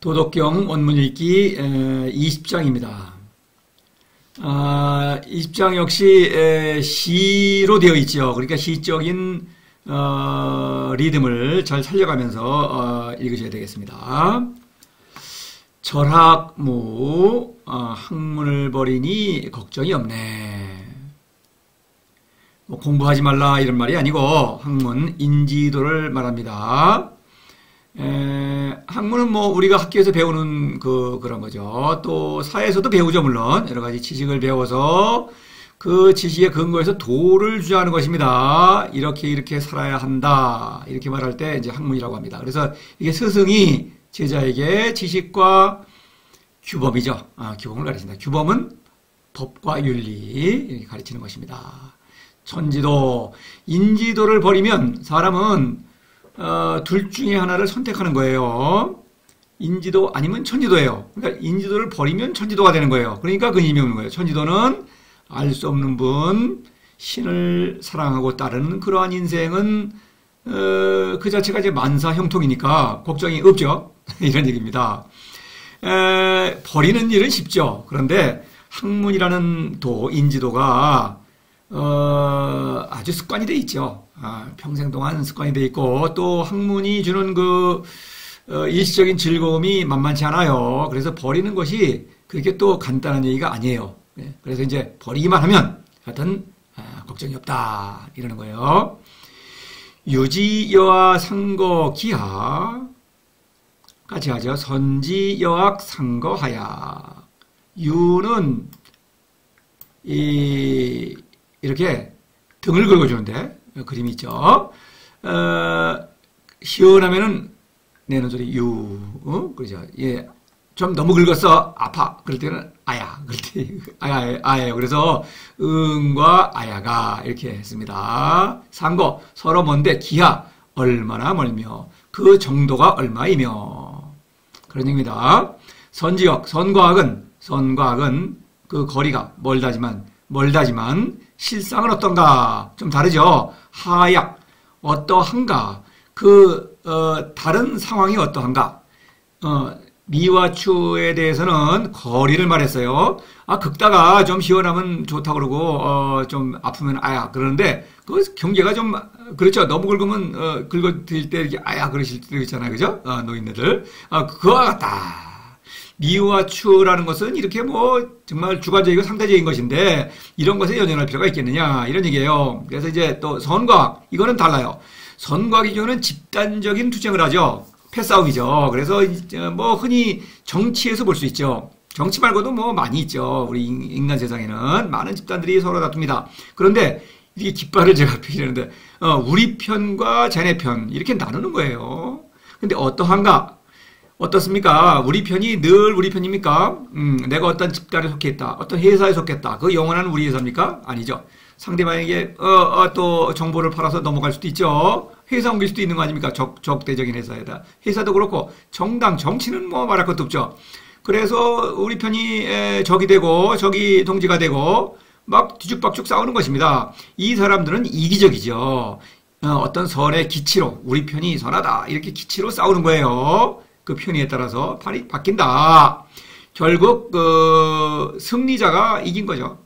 도덕경 원문 읽기 20장입니다. 20장 역시 시로 되어 있죠. 그러니까 시적인 리듬을 잘 살려가면서 읽으셔야 되겠습니다. 절학무 학문을 버리니 걱정이 없네. 뭐 공부하지 말라 이런 말이 아니고 학문 인지도를 말합니다. 학문은 뭐 우리가 학교에서 배우는 그런 거죠. 또 사회에서도 배우죠. 물론 여러 가지 지식을 배워서 그 지식에 근거해서 도를 주장하는 것입니다. 이렇게 살아야 한다. 이렇게 말할 때 이제 학문이라고 합니다. 그래서 이게 스승이 제자에게 지식과 규범이죠. 규범을 가르친다. 규범은 법과 윤리 이렇게 가르치는 것입니다. 천지도, 인지도를 버리면 사람은 둘 중에 하나를 선택하는 거예요. 인지도 아니면 천지도예요. 그러니까 인지도를 버리면 천지도가 되는 거예요. 그러니까 그 힘이 없는 거예요. 천지도는 알 수 없는 분, 신을 사랑하고 따르는 그러한 인생은 그 자체가 이제 만사 형통이니까 걱정이 없죠. 이런 얘기입니다. 버리는 일은 쉽죠. 그런데 학문이라는 인지도가 아주 습관이 돼 있죠. 평생 동안 습관이 돼 있고, 또 학문이 주는 일시적인 즐거움이 만만치 않아요. 그래서 버리는 것이 그렇게 또 간단한 얘기가 아니에요. 그래서 이제 버리기만 하면 하여튼 걱정이 없다 이러는 거예요. 유지여학 상거기하 같이 하죠. 선지여학 상거하야. 유는 이렇게 등을 긁어주는데 그림이 있죠. 시원하면은 내는 소리 그러죠. 예, 좀 너무 긁었어 아파 그럴 때는 아야 그럴 때 아야예요. 그래서 응과 아야가 이렇게 했습니다. 상거 서로 먼데 기하 얼마나 멀며 그 정도가 얼마이며 그런 얘기입니다. 선지역 선과학은 그 거리가 멀다지만 실상은 어떤가? 좀 다르죠? 하약, 어떠한가? 다른 상황이 어떠한가? 미와 추에 대해서는 거리를 말했어요. 긁다가 좀 시원하면 좋다고 그러고, 좀 아프면 아야. 그러는데, 그 경계가 좀, 그렇죠. 너무 긁으면, 긁어드릴 때 이렇게 아야 그러실 때도 있잖아요. 그죠? 노인네들. 그거와 같다. 미와 추라는 것은 이렇게 정말 주관적이고 상대적인 것인데 이런 것에 연연할 필요가 있겠느냐 이런 얘기예요. 그래서 이제 또 선과학 이거는 달라요. 선과학의 경우는 집단적인 투쟁을 하죠. 패싸움이죠. 그래서 흔히 정치에서 볼 수 있죠. 정치 말고도 많이 있죠. 우리 인간 세상에는 많은 집단들이 서로 다툽니다. 그런데 이게 깃발을 제가 펴기는데 우리 편과 쟤네 편 이렇게 나누는 거예요. 근데 어떠한가? 어떻습니까? 우리 편이 늘 우리 편입니까? 내가 어떤 집단에 속해 있다. 어떤 회사에 속했다. 그 영원한 우리 회사입니까? 아니죠. 상대방에게 또 정보를 팔아서 넘어갈 수도 있죠. 회사 옮길 수도 있는 거 아닙니까? 적대적인 회사에다. 회사도 그렇고 정당, 정치는 말할 것도 없죠. 그래서 우리 편이 적이 되고 적이 동지가 되고 막 뒤죽박죽 싸우는 것입니다. 이 사람들은 이기적이죠. 어떤 선의 기치로 우리 편이 선하다. 이렇게 기치로 싸우는 거예요. 그 편의에 따라서 판이 바뀐다. 결국 승리자가 이긴 거죠.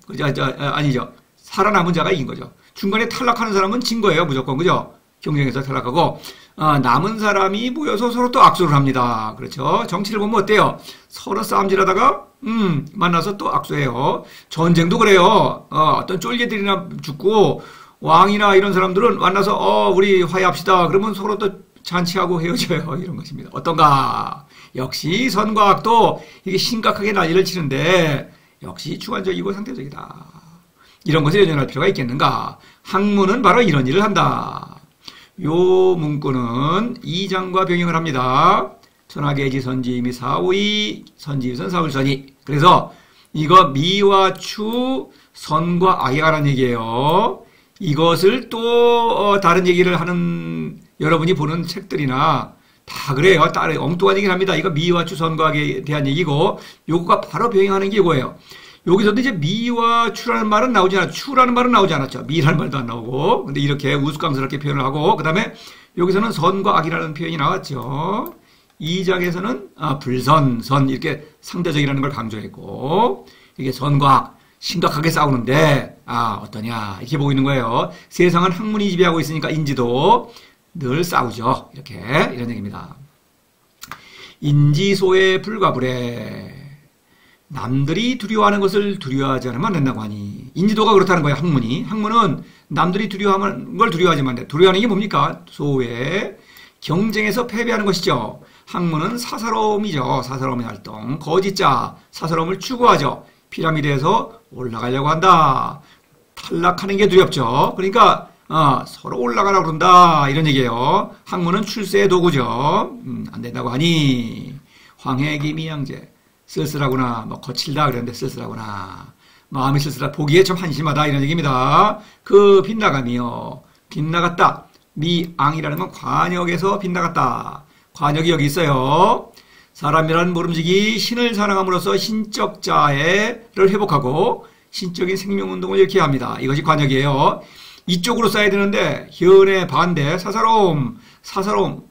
아니죠. 살아남은 자가 이긴 거죠. 중간에 탈락하는 사람은 진 거예요. 무조건 그죠? 경쟁에서 탈락하고 남은 사람이 모여서 서로 또 악수를 합니다. 그렇죠? 정치를 보면 어때요? 서로 싸움질하다가 만나서 또 악수해요. 전쟁도 그래요. 어떤 쫄개들이나 죽고 왕이나 이런 사람들은 만나서 우리 화해합시다. 그러면 서로 또 잔치하고 헤어져요. 이런 것입니다. 어떤가? 역시 선과학도 이게 심각하게 난리를 치는데 역시 주관적이고 상대적이다. 이런 것에 연연할 필요가 있겠는가? 학문은 바로 이런 일을 한다. 요 문구는 2장과 병행을 합니다. 천하계지 선지임이 사오이 선지유선 사울선이. 그래서 이거 미와 추 선과 악에 관한 얘기예요. 이것을 또 다른 얘기를 하는 여러분이 보는 책들이나 다 그래요. 엉뚱한 얘기를 합니다. 이거 미와 추 선과학에 대한 얘기고 요거가 바로 병행하는 게 이거예요. 여기서도 이제 미와 추라는 말은 나오지 않았죠. 추라는 말은 나오지 않았죠. 미라는 말도 안 나오고. 근데 이렇게 우스꽝스럽게 표현을 하고, 그 다음에 여기서는 선과 악이라는 표현이 나왔죠. 2장에서는 불선, 선 이렇게 상대적이라는 걸 강조했고 이게 선과 심각하게 싸우는데 어떠냐 이렇게 보고 있는 거예요. 세상은 학문이 지배하고 있으니까 인지도 늘 싸우죠. 이렇게 이런 얘기입니다. 인지소의 불가불에 남들이 두려워하는 것을 두려워하지 않으면 안 된다고 하니 인지도가 그렇다는 거예요. 학문은 남들이 두려워하는 걸 두려워하지만 두려워하는 게 뭡니까? 소외 경쟁에서 패배하는 것이죠. 학문은 사사로움이죠. 사사로움의 활동. 거짓자 사사로움을 추구하죠. 피라미드에서 올라가려고 한다. 탈락하는 게 두렵죠. 그러니까 서로 올라가라고 그런다 이런 얘기예요. 학문은 출세의 도구죠. 안 된다고 하니 황해기미양제 쓸쓸하구나 거칠다 그랬는데 쓸쓸하구나 마음이 쓸쓸하다 보기에 좀 한심하다 이런 얘기입니다. 그 빗나감이요 빗나갔다. 미앙이라는 건 관역에서 빗나갔다. 관역이 여기 있어요. 사람이란 모름지기 신을 사랑함으로써 신적 자애를 회복하고 신적인 생명운동을 일으켜야 합니다. 이것이 관역이에요. 이쪽으로 써야 되는데 현의 반대 사사로움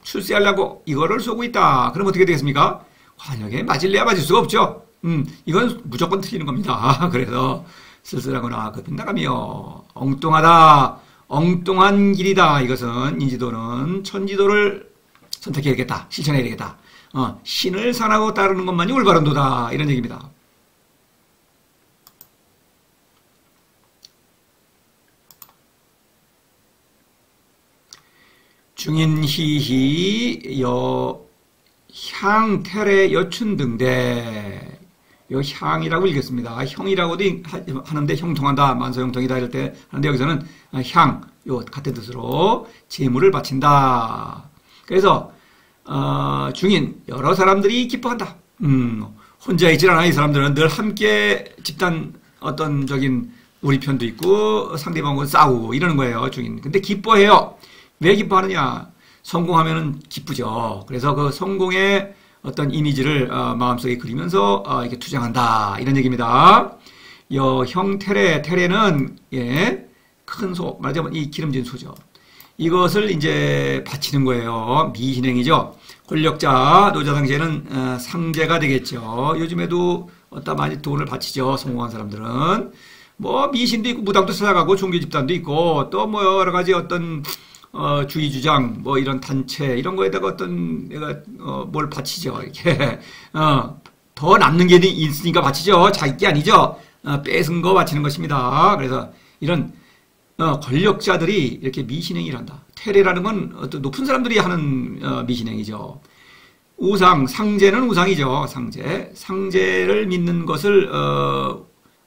출세하려고 이거를 쏘고 있다. 그럼 어떻게 되겠습니까? 관역에 맞을래야 맞을 수가 없죠. 이건 무조건 틀리는 겁니다. 그래서 쓸쓸하거나 그 빗나가며 엉뚱하다. 엉뚱한 길이다. 이것은 인지도는 천지도를 선택해야 되겠다. 실천해야 되겠다. 신을 사랑하고 따르는 것만이 올바른 도다. 이런 얘기입니다. 중인희희 향 태래 여춘 등대 요 향이라고 읽겠습니다. 형이라고도 하는데 형통한다 만소형통이다 이럴 때 하는데 여기서는 향 요 같은 뜻으로 제물을 바친다. 그래서 중인 여러 사람들이 기뻐한다. 혼자 있질 않아. 이 사람들은 늘 함께 집단 어떤적인 우리 편도 있고 상대방하고 싸우고 이러는 거예요. 중인. 근데 기뻐해요. 왜 기뻐하느냐? 성공하면은 기쁘죠. 그래서 그 성공의 어떤 이미지를 마음속에 그리면서 이렇게 투쟁한다. 이런 얘기입니다. 태래는 큰 소, 말하자면 이 기름진 소죠. 이것을 이제 바치는 거예요. 미신행이죠. 권력자, 노자 당시에는 상제가 되겠죠. 요즘에도 많이 돈을 바치죠. 성공한 사람들은. 뭐 미신도 있고 무당도 찾아가고 종교 집단도 있고 또 뭐 여러 가지 어떤 주의 주장, 뭐 이런 단체, 이런 거에다가 내가, 뭘 바치죠. 이렇게, 더 남는 게 있으니까 바치죠. 자기 게 아니죠. 뺏은 거 바치는 것입니다. 그래서 이런, 권력자들이 이렇게 미신행위를 한다. 태례라는 건 어떤 높은 사람들이 하는, 미신행위죠. 상제는 우상이죠. 상제를 믿는 것을,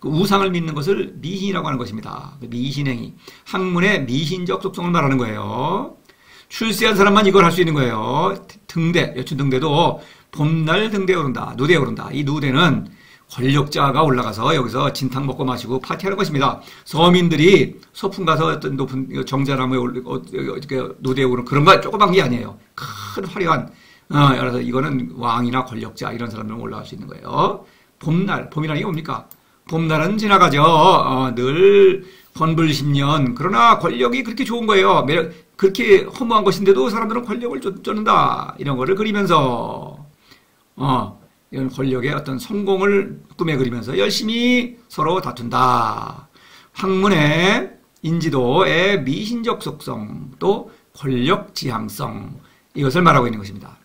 그 우상을 믿는 것을 미신이라고 하는 것입니다. 미신행위. 학문의 미신적 속성을 말하는 거예요. 출세한 사람만 이걸 할 수 있는 거예요. 여춘 등대도 봄날 등대에 오른다. 누대에 오른다. 이 누대는 권력자가 올라가서 여기서 진탕 먹고 마시고 파티하는 것입니다. 서민들이 소풍 가서 어떤 높은 정자나무에 누대에 오르는 그런 거 조그만 게 아니에요. 큰 화려한, 그래서 이거는 왕이나 권력자 이런 사람들은 올라갈 수 있는 거예요. 봄이라는 게 뭡니까? 봄날은 지나가죠. 늘 권불 10년. 그러나 권력이 그렇게 좋은 거예요. 그렇게 허무한 것인데도 사람들은 권력을 쫓는다. 이런 거를 그리면서, 이런 권력의 어떤 성공을 꿈에 그리면서 열심히 서로 다툰다. 학문의 인지도의 미신적 속성, 또 권력 지향성. 이것을 말하고 있는 것입니다.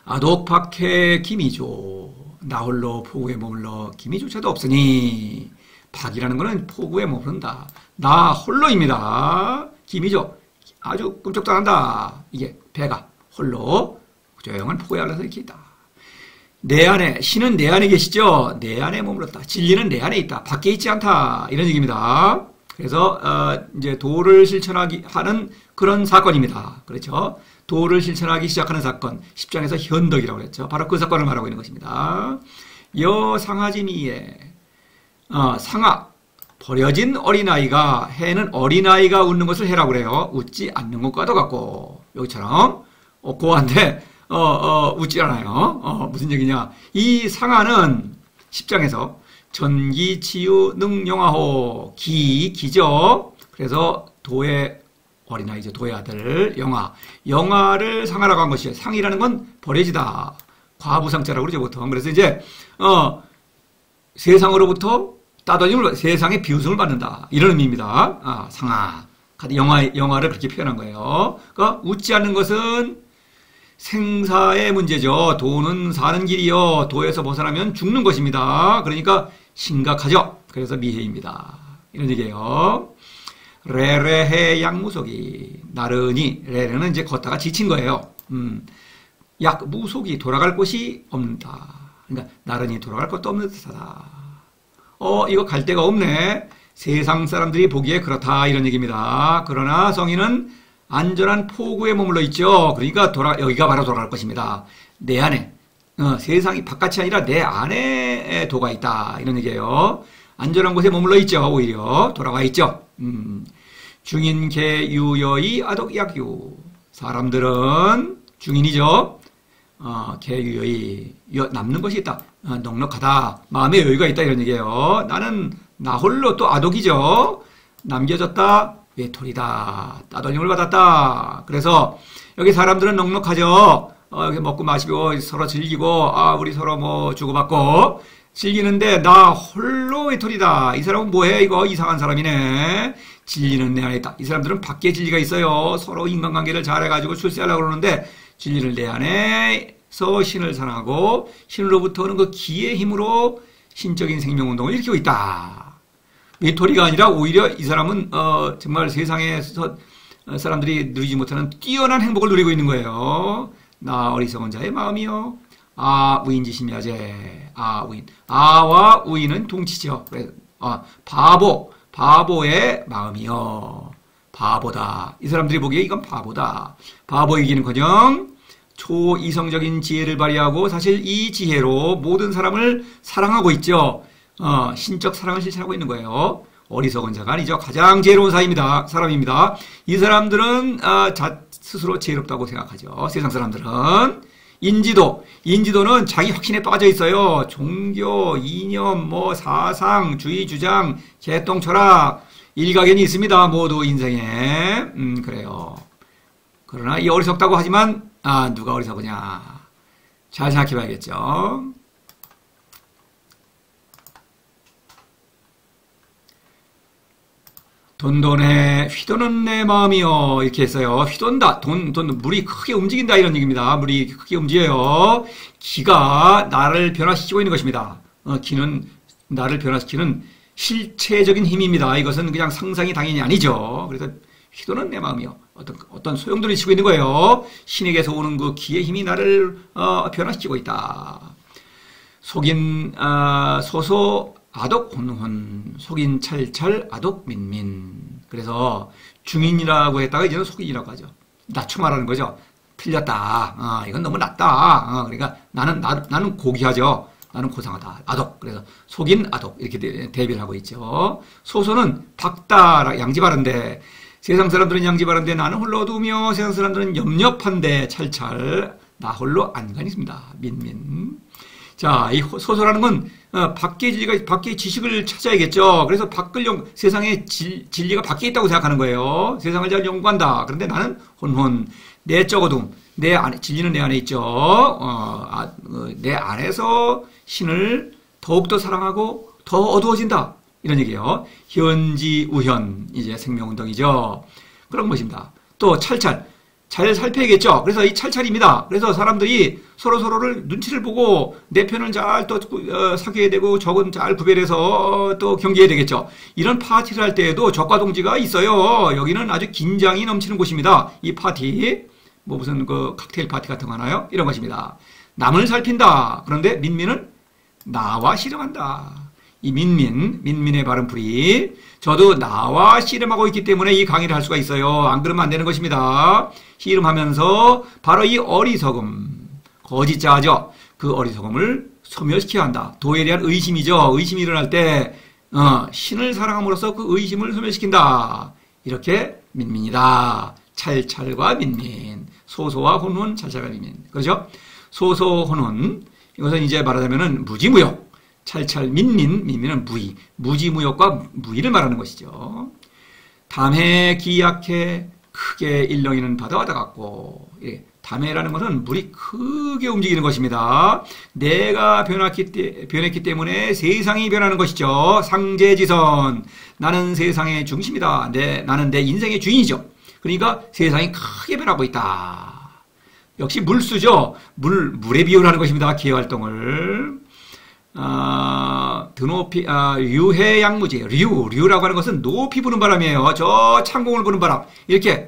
아독박해 기미조 나홀로 포구에 머물러 기미조차도 없으니 박이라는 것은 포구에 머무른다. 나 홀로입니다. 기미조 아주 끔찍도 안 한다. 이게 배가 홀로 조용한 포구에 알아서 이렇게 있다. 내 안에 신은 내 안에 계시죠. 내 안에 머물렀다. 진리는 내 안에 있다. 밖에 있지 않다. 이런 얘기입니다. 그래서 이제 도를 실천하기 하는 그런 사건입니다. 그렇죠? 도를 실천하기 시작하는 사건, 10장에서 현덕이라고 그랬죠. 바로 그 사건을 말하고 있는 것입니다. 여상하지미에 상하 버려진 어린아이가 해는 어린아이가 웃는 것을 해라고 그래요. 웃지 않는 것과도 같고 여기처럼 고한데 웃지 않아요. 무슨 얘기냐? 이 상하는 10장에서 전기치유 능영화호 기죠. 그래서 도의 어린아이죠. 도의 아들 영아. 영아를 상하라고 한 것이에요. 상이라는 건 버려지다. 과부상자라고 그러죠, 보통. 그래서 이제 세상으로부터 따돌림을, 세상의 비웃음을 받는다. 이런 의미입니다. 상하. 영아를 그렇게 표현한 거예요. 그러니까 웃지 않는 것은 생사의 문제죠. 도는 사는 길이요. 도에서 벗어나면 죽는 것입니다. 그러니까 심각하죠. 그래서 미해입니다. 이런 얘기예요. 레레해 양무속이 나르니, 레레는 이제 걷다가 지친 거예요. 무속이 돌아갈 곳이 없는다. 그러니까 나르니 돌아갈 것도 없는 듯하다. 이거 갈 데가 없네. 세상 사람들이 보기에 그렇다, 이런 얘기입니다. 그러나 성인은 안전한 포구에 머물러 있죠. 그러니까 여기가 바로 돌아갈 것입니다. 내 안에, 세상이 바깥이 아니라 내 안에 도가 있다, 이런 얘기예요. 안전한 곳에 머물러 있죠. 오히려 돌아와 있죠. 중인계 유여이 아독약유. 사람들은 중인이죠. 계유여이, 남는 것이 있다. 넉넉하다. 마음에 여유가 있다, 이런 얘기예요. 나는 나 홀로 또 아독이죠. 남겨졌다. 외톨이다. 따돌림을 받았다. 그래서 여기 사람들은 넉넉하죠. 이렇게 먹고 마시고 서로 즐기고, 우리 서로 뭐 주고받고 즐기는데 나 홀로 외톨이다. 이 사람은 뭐해? 이거 이상한 사람이네. 진리는 내 안에 있다. 이 사람들은 밖에 진리가 있어요. 서로 인간관계를 잘해가지고 출세하려고 그러는데 진리를 내 안에서 신을 사랑하고 신으로부터 오는 그 기의 힘으로 신적인 생명운동을 일으키고 있다. 외톨이가 아니라 오히려 이 사람은 정말 세상에서 사람들이 누리지 못하는 뛰어난 행복을 누리고 있는 거예요. 나 어리석은 자의 마음이요. 우인지심야제. 우인. 와 우인은 동치죠. 바보의 마음이요. 바보다. 이 사람들이 보기에 이건 바보다. 바보이기는커녕 초이성적인 지혜를 발휘하고 사실 이 지혜로 모든 사람을 사랑하고 있죠. 신적 사랑을 실천하고 있는 거예요. 어리석은 자가 아니죠. 가장 지혜로운 사람입니다. 이 사람들은 스스로 지혜롭다고 생각하죠. 세상 사람들은. 인지도는 자기 확신에 빠져 있어요. 종교, 이념, 사상, 주의, 주장, 개똥, 철학, 일가견이 있습니다. 모두 인생에. 그래요. 그러나 이 어리석다고 하지만 누가 어리석으냐. 잘 생각해 봐야겠죠. 돈돈에 휘도는 내 마음이요. 이렇게 했어요. 휘돈다. 물이 크게 움직인다. 이런 얘기입니다. 물이 크게 움직여요. 기가 나를 변화시키고 있는 것입니다. 기는 나를 변화시키는 실체적인 힘입니다. 이것은 그냥 상상이 당연히 아니죠. 그래서 휘도는 내 마음이요. 어떤 소용돌이 치고 있는 거예요. 신에게서 오는 그 기의 힘이 나를 변화시키고 있다. 속인 소소 아독 혼혼, 속인 찰찰 아독 민민. 그래서 중인이라고 했다가 이제는 속인이라고 하죠. 낮춤하라는 거죠. 틀렸다. 이건 너무 낮다. 그러니까 나는 고귀하죠. 나는 고상하다. 아독. 그래서 속인 아독 이렇게 대비를 하고 있죠. 소소는 박다 양지바른데 세상 사람들은 양지바른데 나는 홀로 어두우며 세상 사람들은 염렵한데 찰찰 나 홀로 안간이 있습니다. 민민. 자, 이 소소라는 건 밖의 지식을 찾아야겠죠. 그래서 세상에 진리가 밖에 있다고 생각하는 거예요. 세상을 잘 연구한다. 그런데 나는 혼혼, 내적 어둠, 진리는 내 안에 있죠. 내 안에서 신을 더욱더 사랑하고 더 어두워진다. 이런 얘기예요. 현지 우현, 이제 생명운동이죠. 그런 것입니다. 또 찰찰. 잘 살펴야겠죠. 그래서 이 찰찰입니다. 그래서 사람들이 서로를 눈치를 보고 내 편을 잘 또 사귀어야 되고 적은 잘 구별해서 또 경계해야 되겠죠. 이런 파티를 할 때에도 적과 동지가 있어요. 여기는 아주 긴장이 넘치는 곳입니다. 이 파티. 무슨 칵테일 파티 같은 거 하나요? 이런 것입니다. 남을 살핀다. 그런데 민민은 나와 씨름한다. 이 민민의 발음 풀이. 저도 나와 씨름하고 있기 때문에 이 강의를 할 수가 있어요. 안 그러면 안 되는 것입니다. 씨름하면서 바로 이 어리석음, 거짓자죠. 그 어리석음을 소멸시켜야 한다. 도에 대한 의심이죠. 의심이 일어날 때 신을 사랑함으로써 그 의심을 소멸시킨다. 이렇게 민민이다. 찰찰과 민민, 소소와 혼혼, 찰찰과 민민. 그렇죠? 소소, 혼혼. 이것은 이제 말하자면은 무지무역. 찰찰, 민민은 무의. 무지무역과 무의를 말하는 것이죠. 담해 기약해 크게 일렁이는 바다와 같고, 예, 담해라는 것은 물이 크게 움직이는 것입니다. 내가 변했기 때문에 세상이 변하는 것이죠. 상제지선. 나는 세상의 중심이다. 나는 내 인생의 주인이죠. 그러니까 세상이 크게 변하고 있다. 역시 물수죠. 물에 비유를 하는 것입니다. 기회활동을. 드높이, 유해양무지. 류라고 하는 것은 높이 부는 바람이에요. 저 창공을 부는 바람. 이렇게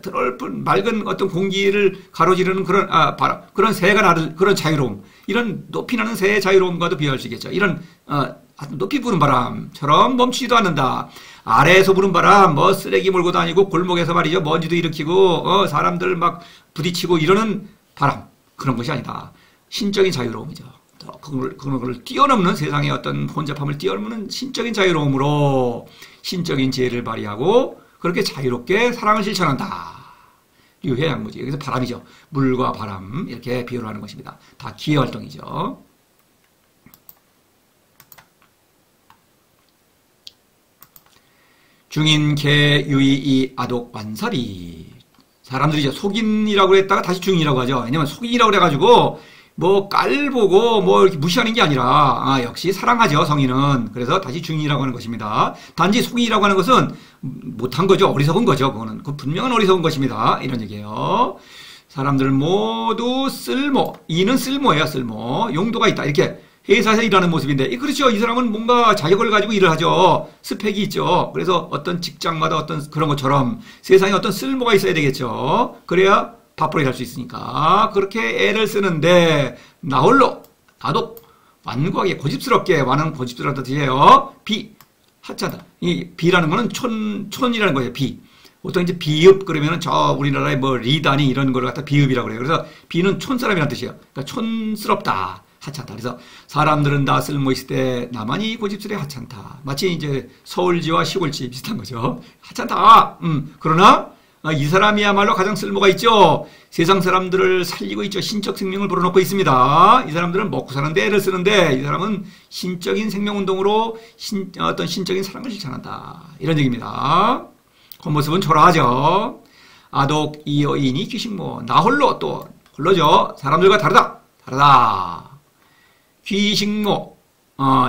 드넓은 맑은 어떤 공기를 가로지르는 그런, 바람. 그런 새가 나를, 그런 자유로움. 이런 높이 나는 새의 자유로움과도 비유할 수 있겠죠. 이런, 높이 부는 바람처럼 멈추지도 않는다. 아래에서 부는 바람, 뭐 쓰레기 몰고 다니고 골목에서 말이죠. 먼지도 일으키고, 사람들 막 부딪히고 이러는 바람. 그런 것이 아니다. 신적인 자유로움이죠. 그걸 뛰어넘는 세상의 어떤 혼잡함을 뛰어넘는 신적인 자유로움으로 신적인 지혜를 발휘하고 그렇게 자유롭게 사랑을 실천한다. 유해양무지. 여기서 바람이죠. 물과 바람 이렇게 비유를 하는 것입니다. 다 기회활동이죠. 중인 개 유이 아독 완사리. 사람들이 속인이라고 했다가 다시 중인이라고 하죠. 왜냐면 속인이라고 그래가지고 뭐 깔보고 뭐 이렇게 무시하는 게 아니라 역시 사랑하죠. 성인은. 그래서 다시 중인이라고 하는 것입니다. 단지 속인이라고 하는 것은 못한 거죠. 어리석은 거죠. 그거는 그 분명한 어리석은 것입니다. 이런 얘기예요. 사람들 모두 쓸모. 이는 쓸모예요. 쓸모. 용도가 있다. 이렇게 회사에서 일하는 모습인데 그렇죠. 이 사람은 뭔가 자격을 가지고 일을 하죠. 스펙이 있죠. 그래서 어떤 직장마다 어떤 그런 것처럼 세상에 어떤 쓸모가 있어야 되겠죠. 그래야 밥벌이 할 수 있으니까 그렇게 애를 쓰는데 나 홀로 나도 완고하게 고집스럽게 완은 고집스럽다 뜻이에요. 하찮다. 이 비라는 거는 촌이라는 거예요. 보통 이제 비읍 그러면은 저 우리나라의 뭐 리다니 이런 걸 갖다 비읍이라고 그래요. 그래서 비는 촌사람이라는 뜻이에요. 그러니까 촌스럽다. 하찮다. 그래서 사람들은 다 쓸모 있을 때 나만이 고집스레 하찮다. 마치 이제 서울지와 시골지 비슷한 거죠. 하찮다. 그러나 이 사람이야말로 가장 쓸모가 있죠. 세상 사람들을 살리고 있죠. 신적 생명을 불어넣고 있습니다. 이 사람들은 먹고 사는데 애를 쓰는데 이 사람은 신적인 생명운동으로 어떤 신적인 사랑을 실천한다. 이런 얘기입니다. 겉모습은 초라하죠. 아독 이어이니 귀식모. 나 홀로 또 홀로죠. 사람들과 다르다. 귀식모.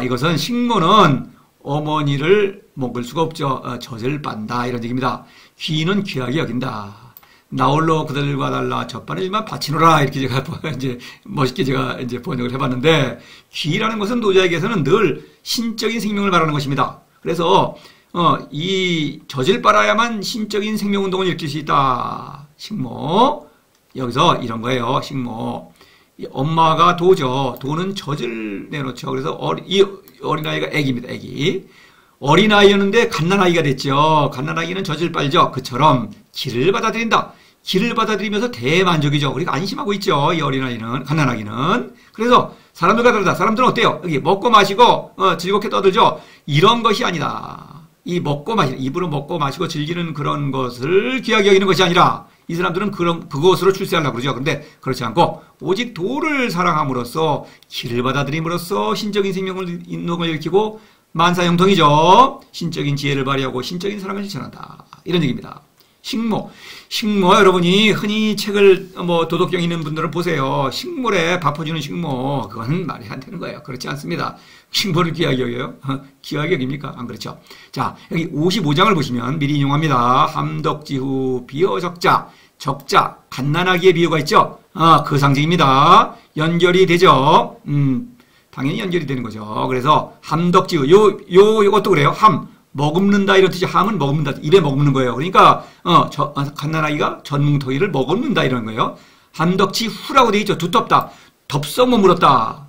이것은 식모는 어머니를 먹을 수가 없죠. 젖을 빤다. 이런 얘기입니다. 귀는 귀하게 여긴다. 나홀로 그들과 달라 젖바늘 일만 바치노라. 이렇게 제가 이제 멋있게 제가 이제 번역을 해봤는데 귀라는 것은 노자에게서는 늘 신적인 생명을 말하는 것입니다. 그래서 이 젖을 빨아야만 신적인 생명운동을 일으킬 수 있다. 식모. 여기서 이런 거예요. 식모. 엄마가 도죠. 도는 젖을 내놓죠. 그래서 이 어린아이가 애기입니다. 애기. 어린아이였는데 갓난아이가 됐죠. 갓난아이는 젖을 빨죠. 그처럼 기를 받아들인다. 기를 받아들이면서 대만족이죠. 그러니까 안심하고 있죠. 이 어린아이는, 갓난아기는. 그래서 사람들과 다르다. 사람들은 어때요? 여기 먹고 마시고 즐겁게 떠들죠. 이런 것이 아니다. 이 먹고 마시는, 입으로 먹고 마시고 즐기는 그런 것을 귀하게 여기는 것이 아니라 이 사람들은 그것으로 출세하려고 그러죠. 근데 그렇지 않고 오직 도를 사랑함으로써 기를 받아들임으로써 신적인 생명을 일으키고 만사형통이죠. 신적인 지혜를 발휘하고 신적인 사랑을 실천한다. 이런 얘기입니다. 식모 여러분이 흔히 책을 도덕경 있는 분들은 보세요. 식물에 밥 퍼주는 식모. 그건 말이 안 되는 거예요. 그렇지 않습니다. 식모를 귀하게 여겨요? 귀하게 여깁니까? 안 그렇죠. 자, 여기 55장을 보시면 미리 인용합니다. 함덕지후 비어적자 적자 갓난아기의 비유가 있죠. 그 상징입니다. 연결이 되죠. 당연히 연결이 되는 거죠. 그래서 함덕지우 요것도 그래요. 머금는다 이런 뜻이 함은 머금는다. 입에 머금는 거예요. 그러니까 갓난아기가 전뭉텅이를 머금는다 이런 거예요. 함덕지후라고 되어 있죠. 두텁다. 덥석 머물었다.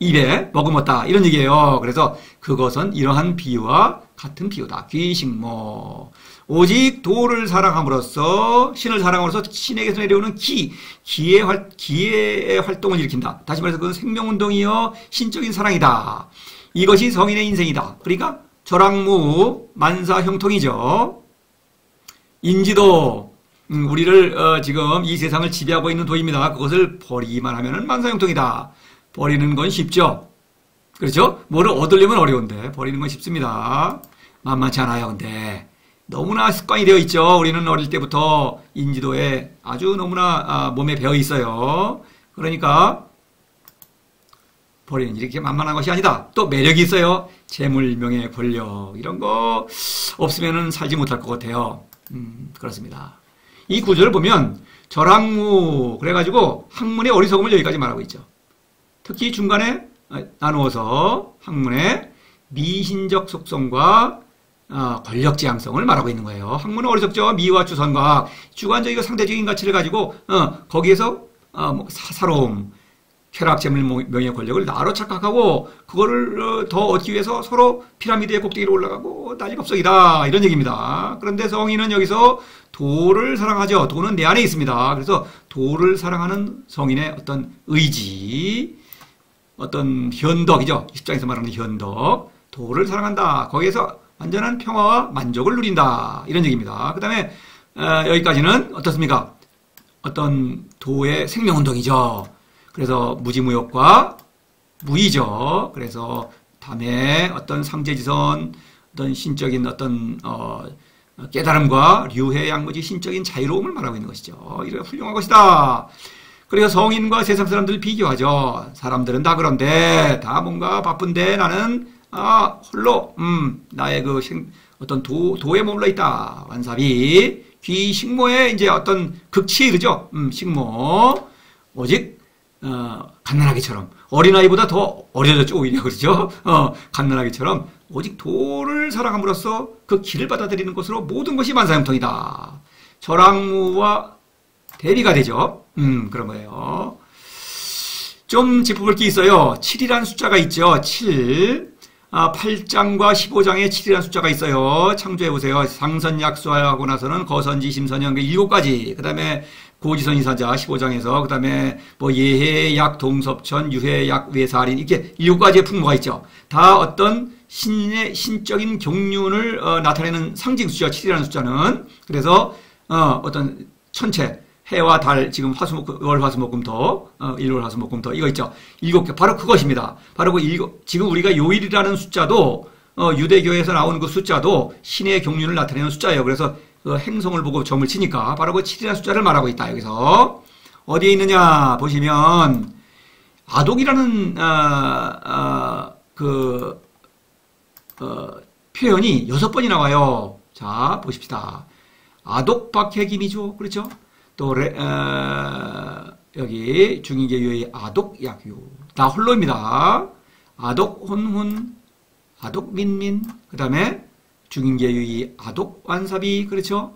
입에 머금었다. 이런 얘기예요. 그래서 그것은 이러한 비유와 같은 비유다. 귀식모. 오직 도를 사랑함으로써 신을 사랑함으로써 신에게서 내려오는 기의 활동을 일으킨다. 다시 말해서 그건 생명운동이요 신적인 사랑이다. 이것이 성인의 인생이다. 그러니까 절악무 만사형통이죠. 인지도 우리를 지금 이 세상을 지배하고 있는 도입니다. 그것을 버리기만 하면은 만사형통이다. 버리는 건 쉽죠. 그렇죠? 뭐를 얻으려면 어려운데 버리는 건 쉽습니다. 만만치 않아요. 근데 너무나 습관이 되어 있죠. 우리는 어릴 때부터 인지도에 아주 너무나 몸에 배어 있어요. 그러니까 버리는 일이 이렇게 만만한 것이 아니다. 또 매력이 있어요. 재물, 명예, 권력 이런 거 없으면 살지 못할 것 같아요. 그렇습니다. 이 구절을 보면 절학무 그래가지고 학문의 어리석음을 여기까지 말하고 있죠. 특히 중간에 나누어서 학문의 미신적 속성과 권력지향성을 말하고 있는 거예요. 학문은 어리석죠. 미와 주선과학, 주관적이고 상대적인 가치를 가지고 거기에서 사사로움, 쾌락, 재물, 명예, 권력을 나로 착각하고 그거를 더 얻기 위해서 서로 피라미드의 꼭대기로 올라가고 난리법석이다 이런 얘기입니다. 그런데 성인은 여기서 도를 사랑하죠. 도는 내 안에 있습니다. 그래서 도를 사랑하는 성인의 어떤 의지, 어떤 현덕이죠. 10장에서 말하는 현덕, 도를 사랑한다. 거기에서 완전한 평화와 만족을 누린다 이런 얘기입니다. 그 다음에 여기까지는 어떻습니까? 어떤 도의 생명운동이죠. 그래서 무지무욕과 무의죠. 그래서 다음에 어떤 상제지선, 어떤 신적인 어떤 깨달음과 류해 양무지 신적인 자유로움을 말하고 있는 것이죠. 이런 훌륭한 것이다. 그래서 성인과 세상 사람들을 비교하죠. 사람들은 다 그런데 다 뭔가 바쁜데 나는 홀로 나의 그 어떤 도에 머물러 있다. 완사비 귀 식모의 이제 어떤 극치에 이르죠. 식모 오직 갓난아기처럼 어린아이보다 더 어려졌죠. 오히려 그렇죠. 갓난아기처럼 오직 도를 사랑함으로써 그 길을 받아들이는 것으로 모든 것이 만사형통이다. 절학무와 대비가 되죠. 그런 거예요. 좀 짚어볼 게 있어요. 7이라는 숫자가 있죠. 7. 8장과 15장에 7이라는 숫자가 있어요. 창조해보세요. 상선약수하고 나서는 거선지, 심선영, 7가지. 그 다음에 고지선이사자 15장에서 그 다음에 뭐 예해약, 동섭천, 유해약, 외살인 이렇게 7가지의 풍모가 있죠. 다 어떤 신적인 경륜을 나타내는 상징수죠. 7이라는 숫자는. 그래서 어떤 천체 해와 달, 지금 월, 화, 수, 목, 금, 토, 일월, 화, 수, 목, 금, 토, 이거 있죠. 7개. 바로 그것입니다. 바로 지금 우리가 요일이라는 숫자도, 유대교에서 나오는 그 숫자도 신의 경륜을 나타내는 숫자예요. 그래서 그 행성을 보고 점을 치니까 바로 그 7이라는 숫자를 말하고 있다. 여기서. 어디에 있느냐, 보시면, 아독이라는, 표현이 6번이 나와요. 자, 보십시다. 아독, 박해김이죠. 그렇죠? 또 여기 중인계유의 아독 약유 다 홀로입니다. 아독 혼훈, 아독 민민, 그 다음에 중인계유의 아독 완사비 그렇죠?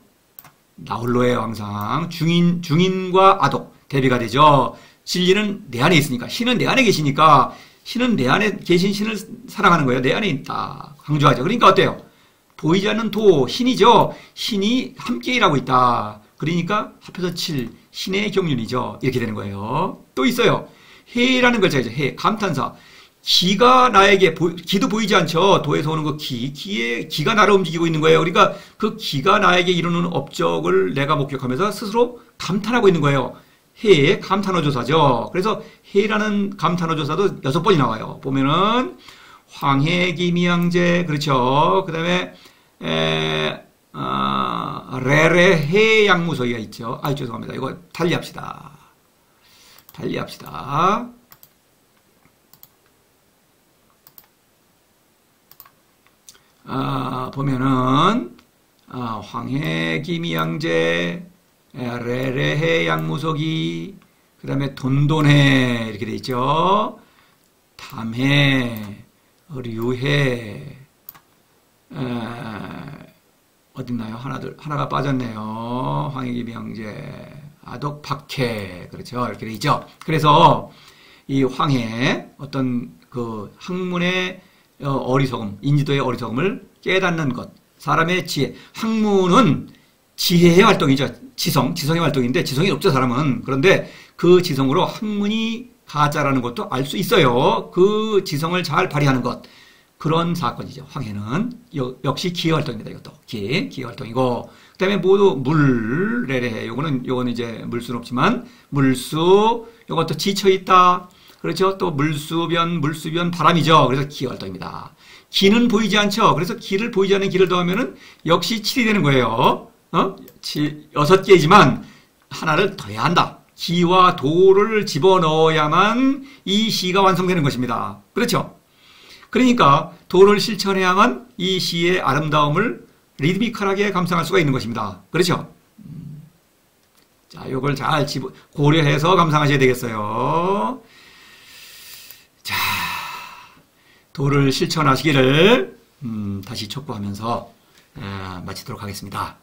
나 홀로예요 항상. 중인과 아독 대비가 되죠. 진리는 내 안에 있으니까 신은 내 안에 계시니까 신은 내 안에 계신 신을 사랑하는 거예요. 내 안에 있다 강조하죠. 그러니까 어때요? 보이지 않는 도 신이죠. 신이 함께 일하고 있다. 그러니까 합해서 7, 신의 경륜이죠. 이렇게 되는 거예요. 또 있어요. 해라는 글자이죠. 해, 감탄사. 기가 나에게, 기도 보이지 않죠. 도에서 오는 그 기가 나를 움직이고 있는 거예요. 그러니까 그 기가 나에게 이루는 업적을 내가 목격하면서 스스로 감탄하고 있는 거예요. 해의 감탄어조사죠. 그래서 해라는 감탄어조사도 6번이 나와요. 보면은 황해기미양제, 그렇죠. 그 다음에 레레해 양무소기가 있죠. 죄송합니다. 이거 달리합시다. 보면은 황해기미양제, 레레해 양무소기, 그 다음에 돈돈해 이렇게 돼 있죠. 담해, 류해, 어딨나요? 하나가 빠졌네요. 황해기명제, 아독, 박해. 그렇죠. 이렇게 돼 있죠. 그래서 이 황해, 어떤 그 학문의 어리석음, 인지도의 어리석음을 깨닫는 것. 사람의 지혜. 학문은 지혜의 활동이죠. 지성의 활동인데 지성이 없죠, 사람은. 그런데 그 지성으로 학문이 가짜라는 것도 알 수 있어요. 그 지성을 잘 발휘하는 것. 그런 사건이죠. 황해는 역시 기회활동입니다. 이것도 기회활동이고 그 다음에 모두 물레레 요거는 이제 물수는 없지만 물수 요것도 지쳐있다. 그렇죠. 또 물수변 바람이죠. 그래서 기회활동입니다. 기는 보이지 않죠. 그래서 기를 보이지 않는 기를 더하면은 역시 7이 되는 거예요. 6개이지만 하나를 더해야 한다. 기와 도를 집어넣어야만 이 시가 완성되는 것입니다. 그렇죠? 그러니까 도를 실천해야만 이 시의 아름다움을 리드미컬하게 감상할 수가 있는 것입니다. 그렇죠? 자, 이걸 잘 고려해서 감상하셔야 되겠어요. 자, 도를 실천하시기를 다시 촉구하면서 마치도록 하겠습니다.